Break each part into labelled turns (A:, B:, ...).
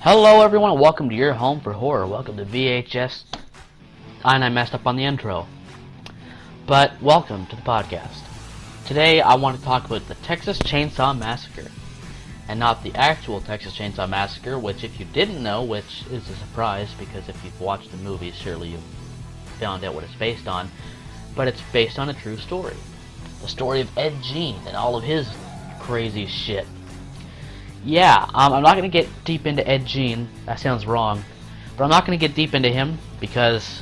A: Hello everyone, and welcome to your home for horror. Welcome to VHS. And I messed up on the intro. But welcome to the podcast. Today I want to talk about the Texas Chainsaw Massacre. And not the actual Texas Chainsaw Massacre, which if you didn't know, which is a surprise, because if you've watched the movie, surely you've found out what it's based on. But it's based on a true story. The story of Ed Gein and all of his crazy shit. Yeah, I'm not going to get deep into Ed Gein. That sounds wrong. But I'm not going to get deep into him because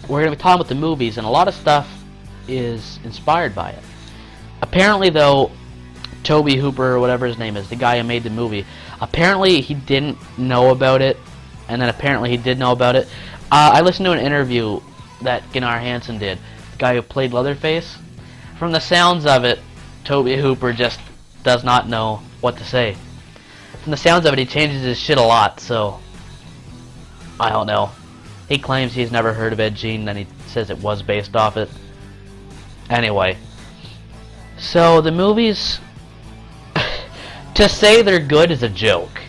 A: we're going to be talking about the movies, and a lot of stuff is inspired by it. Apparently, though, Toby Hooper, or whatever his name is, the guy who made the movie, apparently he didn't know about it, and then apparently he did know about it. I listened to an interview that Gunnar Hansen did, the guy who played Leatherface. From the sounds of it, Toby Hooper just does not know what to say. From the sounds of it, he changes his shit a lot, so I don't know. He claims he's never heard of Ed Gein, then he says it was based off it. Anyway, so the movies, to say they're good is a joke.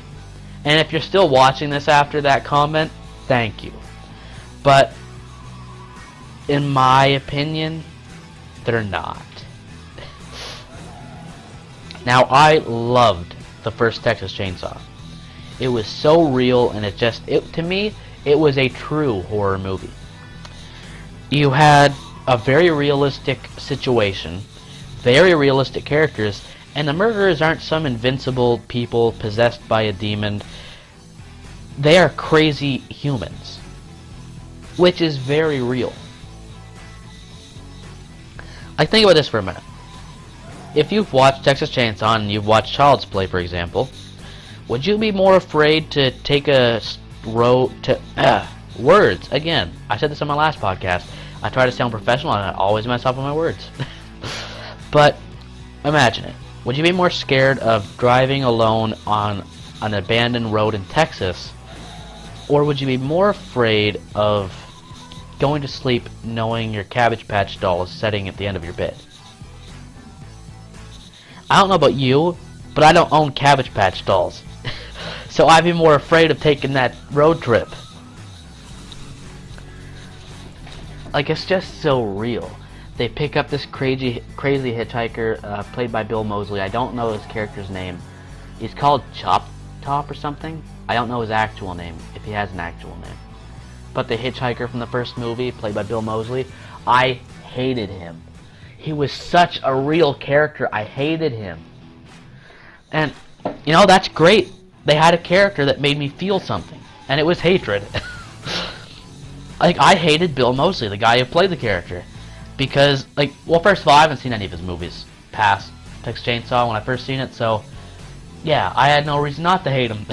A: And if you're still watching this after that comment, thank you. But in my opinion, they're not. Now, I loved the first Texas Chainsaw. It was so real, and to me, it was a true horror movie. You had a very realistic situation, very realistic characters, and the murderers aren't some invincible people possessed by a demon. They are crazy humans, which is very real. Like, think about this for a minute. If you've watched Texas Chainsaw and you've watched Child's Play, for example, would you be more afraid to take a road to... words, again, I said this on my last podcast. I try to sound professional and I always mess up on my words. But, imagine it. Would you be more scared of driving alone on an abandoned road in Texas, or would you be more afraid of going to sleep knowing your Cabbage Patch doll is sitting at the end of your bed? I don't know about you, but I don't own Cabbage Patch dolls. So I'd be more afraid of taking that road trip. Like, it's just so real. They pick up this crazy hitchhiker, played by Bill Moseley. I don't know his character's name. He's called Chop Top or something. I don't know his actual name, if he has an actual name. But the hitchhiker from the first movie, played by Bill Moseley, I hated him. He was such a real character. I hated him. And, you know, that's great. They had a character that made me feel something. And it was hatred. Like, I hated Bill Moseley, the guy who played the character. Because, like, well, first of all, I haven't seen any of his movies past Texas Chainsaw when I first seen it. So, yeah, I had no reason not to hate him.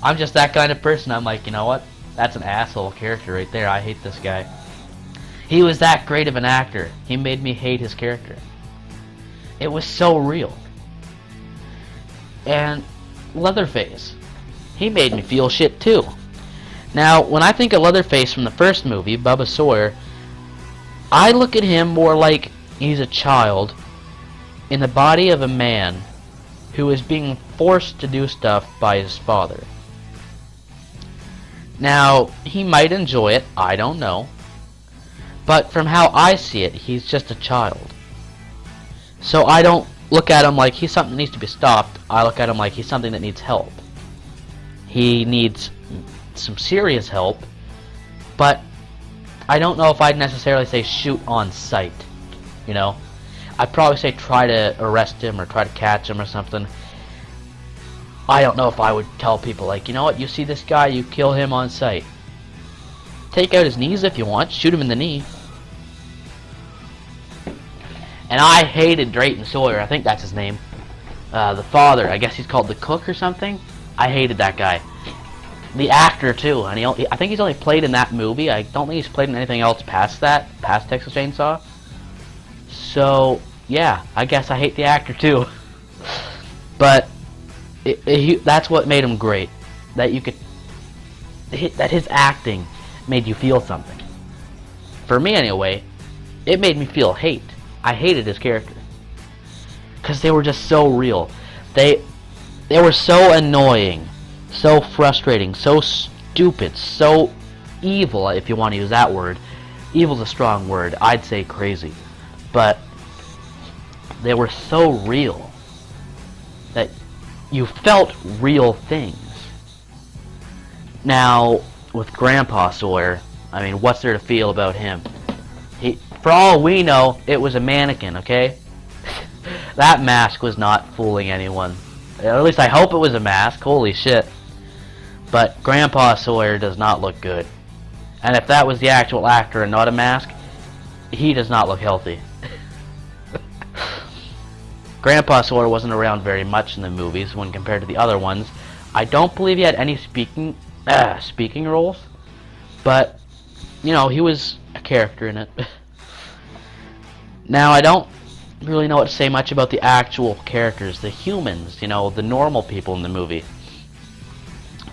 A: I'm just that kind of person. I'm like, you know what? That's an asshole character right there. I hate this guy. He was that great of an actor. He made me hate his character. It was so real. And Leatherface, he made me feel shit too. Now, when I think of Leatherface from the first movie, Bubba Sawyer, I look at him more like he's a child in the body of a man who is being forced to do stuff by his father. Now, he might enjoy it, I don't know. But from how I see it, he's just a child. So I don't look at him like he's something that needs to be stopped. I look at him like he's something that needs help. He needs some serious help, but I don't know if I'd necessarily say shoot on sight. You know? I'd probably say try to arrest him or try to catch him or something. I don't know if I would tell people, like, you know what, you see this guy, you kill him on sight. Take out his knees if you want, shoot him in the knee. And I hated Drayton Sawyer, I think that's his name. The father, I guess he's called the cook or something. I hated that guy. The actor too, and I think he's only played in that movie. I don't think he's played in anything else past Texas Chainsaw. So, yeah, I guess I hate the actor too. But that's what made him great. That his acting made you feel something. For me anyway, it made me feel hate. I hated his character. Because they were just so real. They were so annoying, so frustrating, so stupid, so evil, if you want to use that word. Evil's a strong word. I'd say crazy. But they were so real that you felt real things. Now, with Grandpa Sawyer, I mean, what's there to feel about him? For all we know, it was a mannequin, okay? That mask was not fooling anyone. At least I hope it was a mask. Holy shit. But Grandpa Sawyer does not look good. And if that was the actual actor and not a mask, he does not look healthy. Grandpa Sawyer wasn't around very much in the movies when compared to the other ones. I don't believe he had any speaking roles, but you know, he was a character in it. Now, I don't really know what to say much about the actual characters, the humans, you know, the normal people in the movie,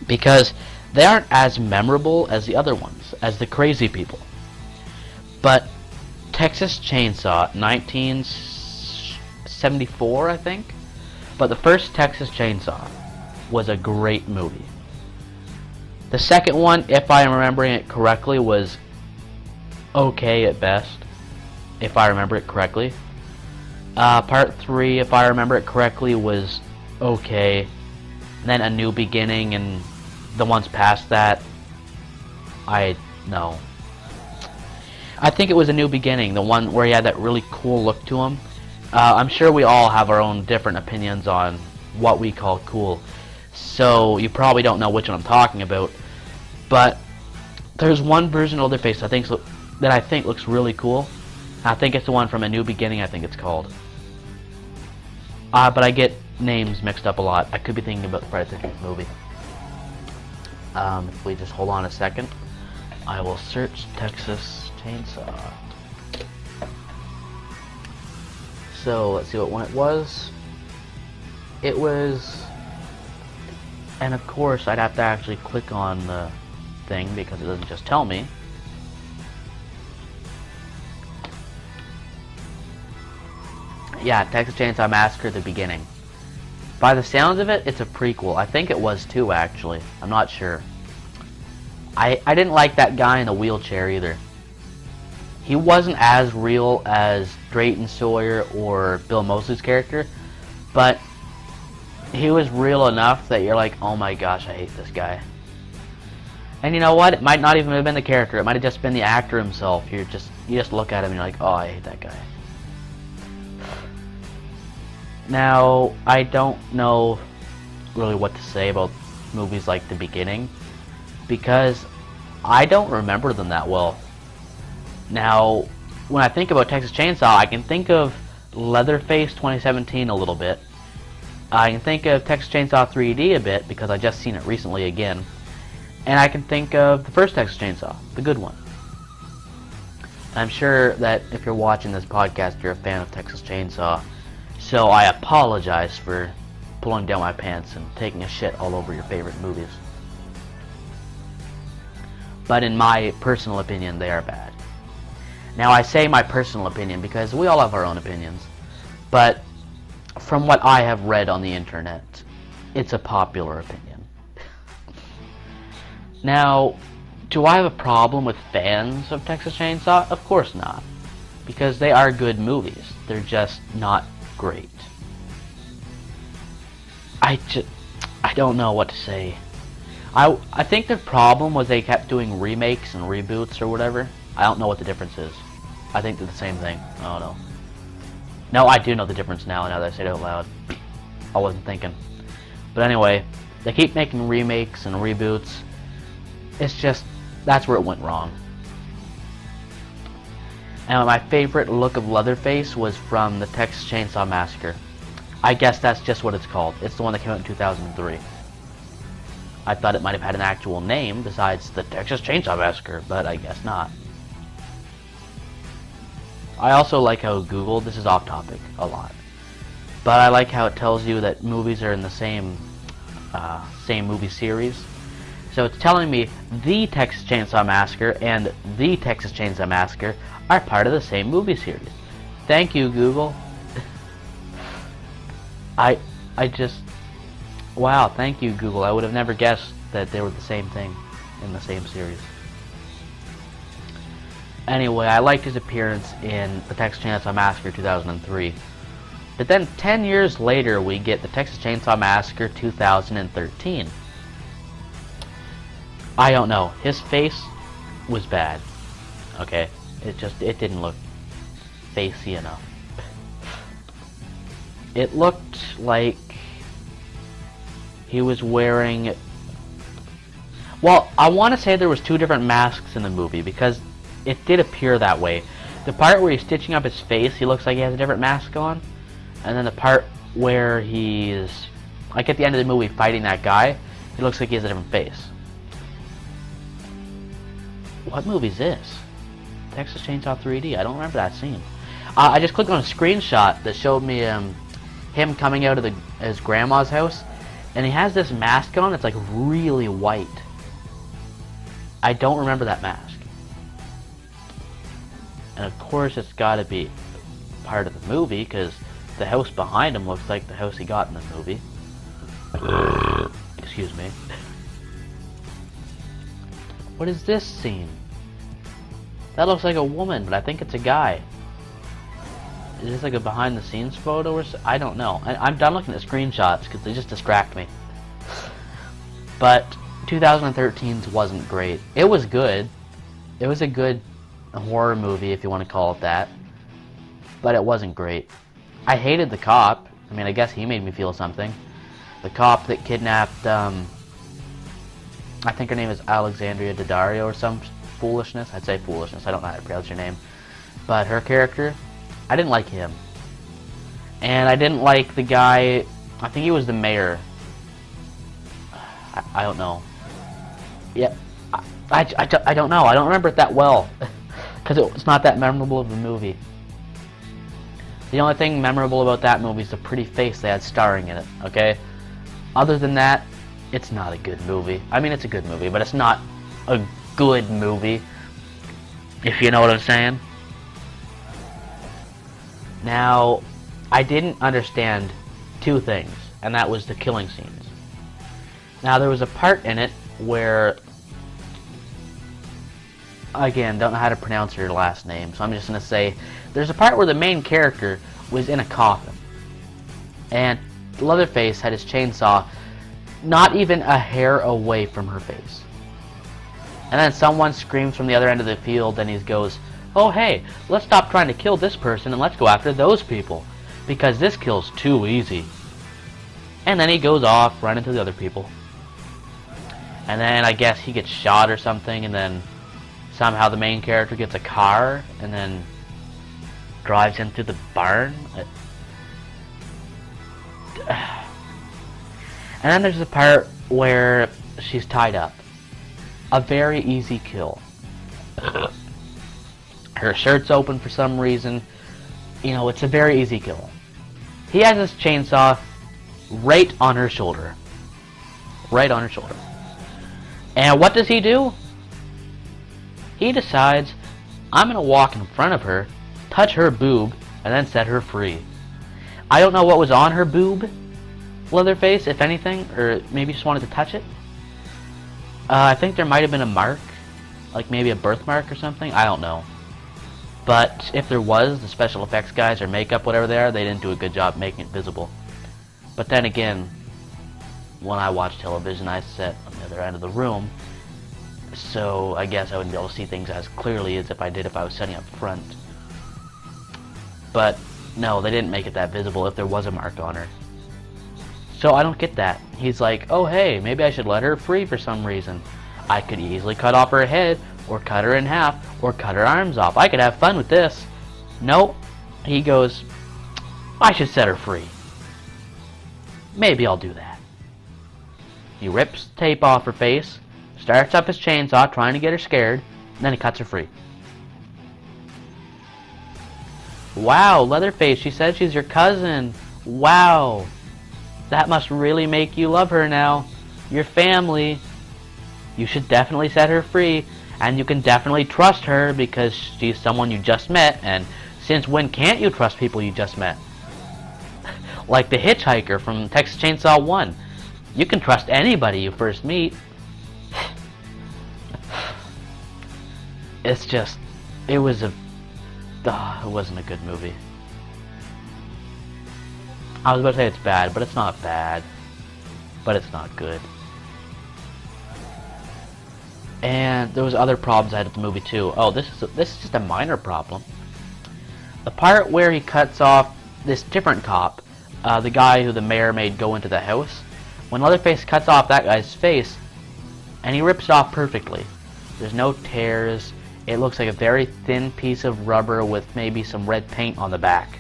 A: because they aren't as memorable as the other ones, as the crazy people. But Texas Chainsaw, 1974, I think. But the first Texas Chainsaw was a great movie. The second one, if I'm remembering it correctly, was okay at best, if I remember it correctly. Part 3, if I remember it correctly, was okay. And then A New Beginning, and the ones past that, I think it was A New Beginning, the one where he had that really cool look to him. I'm sure we all have our own different opinions on what we call cool, so you probably don't know which one I'm talking about. But there's one version of Leatherface that I think looks really cool. I think it's the one from A New Beginning, I think it's called. But I get names mixed up a lot. I could be thinking about the Friday the 13th movie. If we just hold on a second, I will search Texas Chainsaw. So let's see what one it was. It was, and of course I'd have to actually click on the thing because it doesn't just tell me. Yeah, Texas Chainsaw Massacre: The Beginning. By the sounds of it, it's a prequel. I think it was too, actually. I'm not sure. I didn't like that guy in the wheelchair either. He wasn't as real as Drayton Sawyer or Bill Moseley's character, but he was real enough that you're like, oh my gosh, I hate this guy. And you know what? It might not even have been the character. It might have just been the actor himself. You just look at him and you're like, oh, I hate that guy. Now, I don't know really what to say about movies like The Beginning, because I don't remember them that well. Now, when I think about Texas Chainsaw, I can think of Leatherface 2017 a little bit. I can think of Texas Chainsaw 3D a bit, because I just seen it recently again. And I can think of the first Texas Chainsaw, the good one. I'm sure that if you're watching this podcast, you're a fan of Texas Chainsaw. So I apologize for pulling down my pants and taking a shit all over your favorite movies. But in my personal opinion, they are bad. Now, I say my personal opinion because we all have our own opinions. But from what I have read on the internet, it's a popular opinion. Now, do I have a problem with fans of Texas Chainsaw? Of course not. Because they are good movies. They're just not great. I don't know what to say. I think the problem was they kept doing remakes and reboots or whatever. I don't know what the difference is. I think they're the same thing. I don't know. No, I do know the difference now that I say it out loud. I wasn't thinking. But anyway, they keep making remakes and reboots. It's just, that's where it went wrong. And my favorite look of Leatherface was from the Texas Chainsaw Massacre. I guess that's just what it's called. It's the one that came out in 2003. I thought it might have had an actual name besides the Texas Chainsaw Massacre, but I guess not. I also like how Google, this is off topic a lot, but I like how it tells you that movies are in the same movie series. So it's telling me the Texas Chainsaw Massacre and the Texas Chainsaw Massacre are part of the same movie series. Thank you, Google. I just, Wow, thank you, Google. I would have never guessed that they were the same thing in the same series. Anyway, I liked his appearance in the Texas Chainsaw Massacre 2003. But then 10 years later, we get the Texas Chainsaw Massacre 2013. I don't know. His face was bad. Okay? It didn't look facey enough. It looked like he was wearing... Well, I want to say there was two different masks in the movie, because it did appear that way. The part where he's stitching up his face, he looks like he has a different mask on. And then the part where he's, like at the end of the movie, fighting that guy, he looks like he has a different face. What movie is this? Texas Chainsaw 3D. I don't remember that scene. I just clicked on a screenshot that showed me him coming out of his grandma's house, and he has this mask on. It's like really white. I don't remember that mask. And of course, it's got to be part of the movie, because the house behind him looks like the house he got in the movie. Excuse me. What is this scene? That looks like a woman, but I think it's a guy. Is this like a behind the scenes photo or so? I don't know. I'm done looking at screenshots because they just distract me. But 2013's wasn't great. It was good. It was a good horror movie, if you want to call it that. But it wasn't great. I hated the cop. I mean, I guess he made me feel something. The cop that kidnapped, I think her name is Alexandria Daddario or some foolishness. I'd say foolishness. I don't know how to pronounce her name. But her character, I didn't like him. And I didn't like the guy, I think he was the mayor. I don't know. Yeah, I don't know. I don't remember it that well. Because it's not that memorable of a movie. The only thing memorable about that movie is the pretty face they had starring in it, okay? Other than that, it's not a good movie. I mean, it's a good movie, but it's not a good movie, if you know what I'm saying. Now, I didn't understand two things, and that was the killing scenes. Now, there was a part in it where, again, don't know how to pronounce her last name, so I'm just going to say, there's a part where the main character was in a coffin, and Leatherface had his chainsaw not even a hair away from her face. And then someone screams from the other end of the field, and he goes, "Oh hey, let's stop trying to kill this person and let's go after those people, because this kill's too easy." And then he goes off running to the other people. And then I guess he gets shot or something, and then somehow the main character gets a car and then drives into the barn. And then there's a part where she's tied up. A very easy kill. Her shirt's open for some reason. You know, it's a very easy kill. He has his chainsaw right on her shoulder. Right on her shoulder. And what does he do? He decides, I'm going to walk in front of her, touch her boob, and then set her free. I don't know what was on her boob, Leatherface, if anything, or maybe just wanted to touch it. I think there might have been a mark, like maybe a birthmark or something. I don't know. But if there was, the special effects guys or makeup, whatever they are, they didn't do a good job making it visible. But then again, when I watch television, I sit on the other end of the room, so I guess I wouldn't be able to see things as clearly as if I did if I was sitting up front. But no, they didn't make it that visible if there was a mark on her. So I don't get that. He's like, oh hey, maybe I should let her free for some reason. I could easily cut off her head, or cut her in half, or cut her arms off. I could have fun with this. Nope. He goes, I should set her free. Maybe I'll do that. He rips tape off her face, starts up his chainsaw trying to get her scared, and then he cuts her free. Wow, Leatherface, she said she's your cousin. Wow. That must really make you love her now. Your family. You should definitely set her free, and you can definitely trust her because she's someone you just met, and since when can't you trust people you just met? Like the hitchhiker from Texas Chainsaw 1. You can trust anybody you first meet. It's just, it wasn't a good movie. I was about to say it's bad, but it's not bad. But it's not good. And there was other problems I had with the movie too. Oh, this is just a minor problem. The part where he cuts off this different cop, the guy who the mayor made go into the house, when Leatherface cuts off that guy's face, and he rips it off perfectly. There's no tears. It looks like a very thin piece of rubber with maybe some red paint on the back.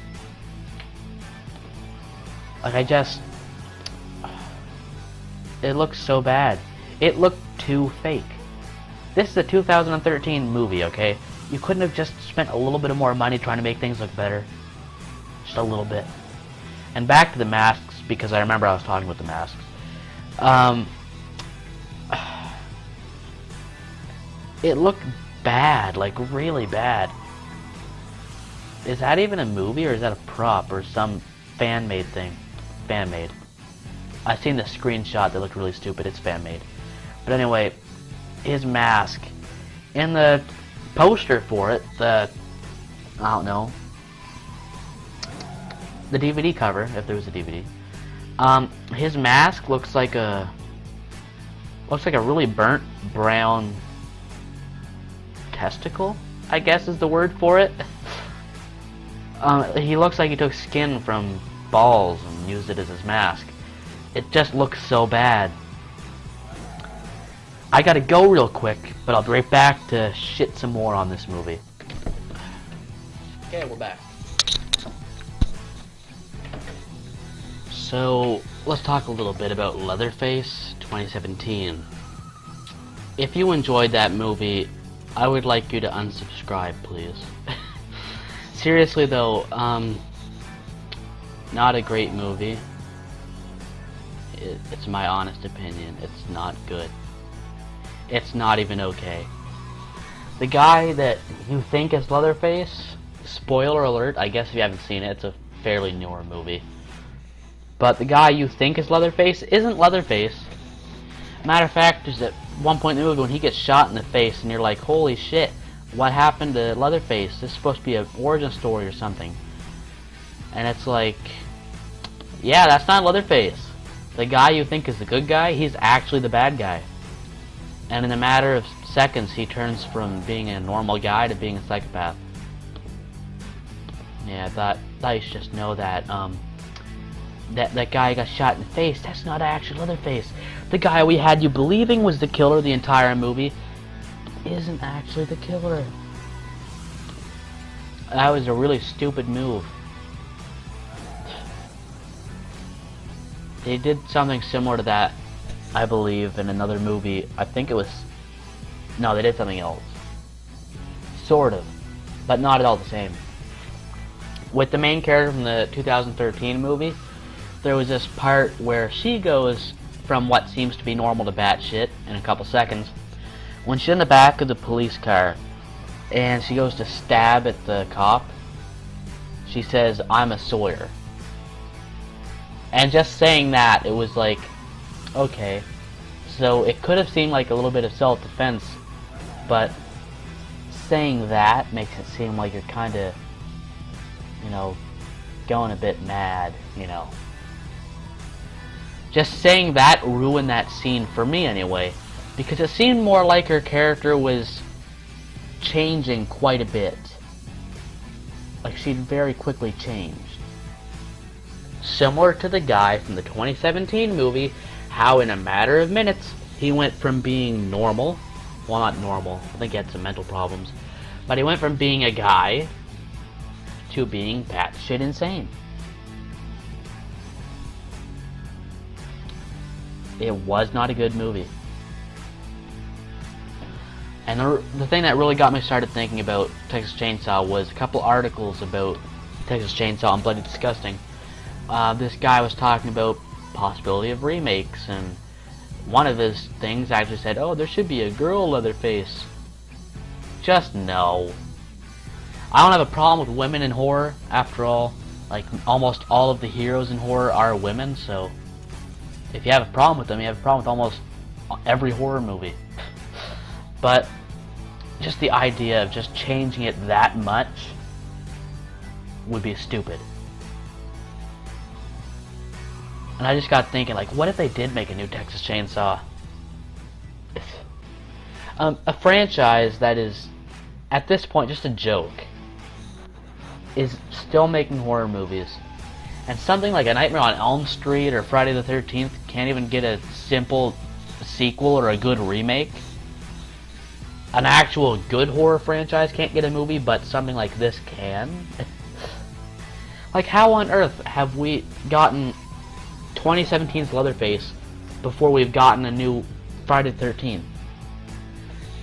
A: Like, it looks so bad. It looked too fake. This is a 2013 movie, okay? You couldn't have just spent a little bit of more money trying to make things look better. Just a little bit. And back to the masks, because I remember I was talking about the masks. It looked bad, like really bad. Is that even a movie, or is that a prop, or some fan-made thing? Fan-made. I seen the screenshot that looked really stupid. It's fan-made. But anyway, his mask. In the poster for it, I don't know, the DVD cover, if there was a DVD, his mask looks like a really burnt brown testicle, I guess is the word for it. He looks like he took skin from balls and used it as his mask. It just looks so bad. I gotta go real quick, but I'll be right back to shit some more on this movie. Okay, we're back. So, let's talk a little bit about Leatherface 2017. If you enjoyed that movie, I would like you to unsubscribe, please. Seriously though, not a great movie. It's my honest opinion. It's not good. It's not even okay. The guy that you think is Leatherface, spoiler alert, I guess if you haven't seen it, it's a fairly newer movie. But the guy you think is Leatherface isn't Leatherface. Matter of fact, there's at one point in the movie when he gets shot in the face and you're like, holy shit, what happened to Leatherface? This is supposed to be an origin story or something. And it's like, yeah, that's not Leatherface. The guy you think is the good guy, he's actually the bad guy. And in a matter of seconds, he turns from being a normal guy to being a psychopath. Yeah, I thought you should just know that, that guy got shot in the face, that's not actually Leatherface. The guy we had you believing was the killer the entire movie isn't actually the killer. That was a really stupid move. They did something similar to that, I believe, in another movie. I think it was... No, they did something else. Sort of. But not at all the same. With the main character from the 2013 movie, there was this part where she goes from what seems to be normal to batshit in a couple seconds. When she's in the back of the police car, and she goes to stab at the cop, she says, "I'm a Sawyer." And just saying that, it was like, okay. So it could have seemed like a little bit of self-defense, but saying that makes it seem like you're kind of, you know, going a bit mad, you know. Just saying that ruined that scene for me anyway, because it seemed more like her character was changing quite a bit. Like she'd very quickly changed. Similar to the guy from the 2017 movie, how in a matter of minutes he went from being normal, well, not normal, I think he had some mental problems, but he went from being a guy to being batshit insane. It was not a good movie. And the thing that really got me started thinking about Texas Chainsaw was a couple articles about Texas Chainsaw and Bloody Disgusting. This guy was talking about possibility of remakes, and one of his things actually said, oh, there should be a girl Leatherface. Just no. I don't have a problem with women in horror, after all. Like, almost all of the heroes in horror are women, so if you have a problem with them, you have a problem with almost every horror movie. But just the idea of just changing it that much would be stupid. And I just got thinking, like, what if they did make a new Texas Chainsaw? A franchise that is, at this point, just a joke, is still making horror movies. And something like A Nightmare on Elm Street or Friday the 13th can't even get a simple sequel or a good remake. An actual good horror franchise can't get a movie, but something like this can. Like, how on earth have we gotten 2017's Leatherface before we've gotten a new Friday the 13th?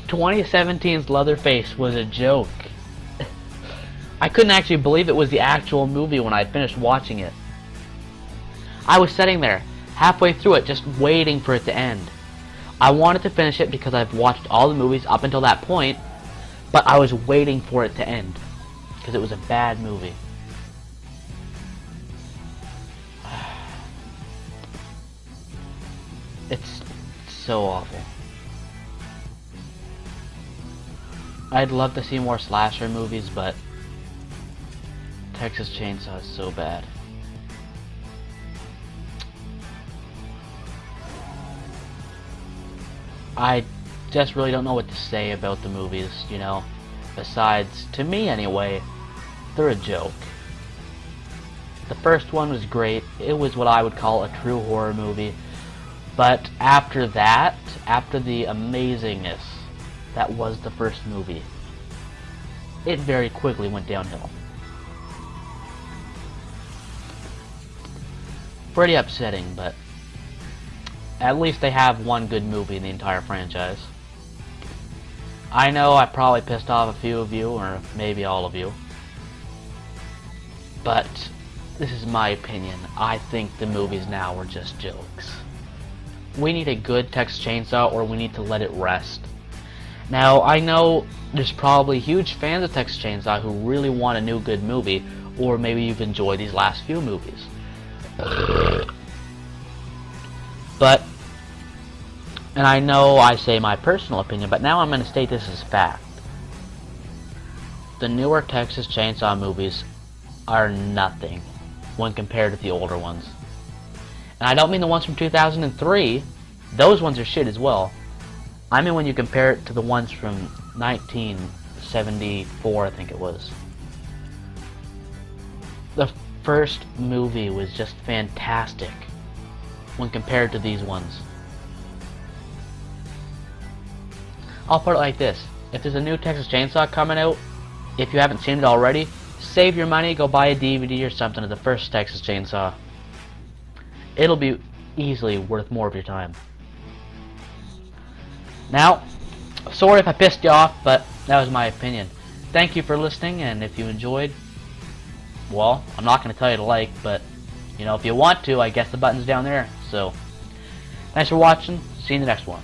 A: 2017's Leatherface was a joke. I couldn't actually believe it was the actual movie when I finished watching it. I was sitting there, halfway through it, just waiting for it to end. I wanted to finish it because I've watched all the movies up until that point, but I was waiting for it to end, because it was a bad movie. It's so awful. I'd love to see more slasher movies, but Texas Chainsaw is so bad. I just really don't know what to say about the movies, you know, besides, to me anyway, they're a joke. The first one was great. It was what I would call a true horror movie. But after that, after the amazingness that was the first movie, it very quickly went downhill. Pretty upsetting, but at least they have one good movie in the entire franchise. I know I probably pissed off a few of you, or maybe all of you, but this is my opinion. I think the movies now are just jokes. We need a good Texas Chainsaw, or we need to let it rest. Now, I know there's probably huge fans of Texas Chainsaw who really want a new good movie, or maybe you've enjoyed these last few movies. But, and I know I say my personal opinion, but now I'm going to state this as fact. The newer Texas Chainsaw movies are nothing when compared to the older ones. And I don't mean the ones from 2003. Those ones are shit as well. I mean when you compare it to the ones from 1974, I think it was. The first movie was just fantastic when compared to these ones. I'll put it like this. If there's a new Texas Chainsaw coming out, if you haven't seen it already, save your money, go buy a DVD or something of the first Texas Chainsaw. It'll be easily worth more of your time. Now, sorry if I pissed you off, but that was my opinion. Thank you for listening, and if you enjoyed, well, I'm not going to tell you to like, but, you know, if you want to, I guess the button's down there. So, thanks for watching. See you in the next one.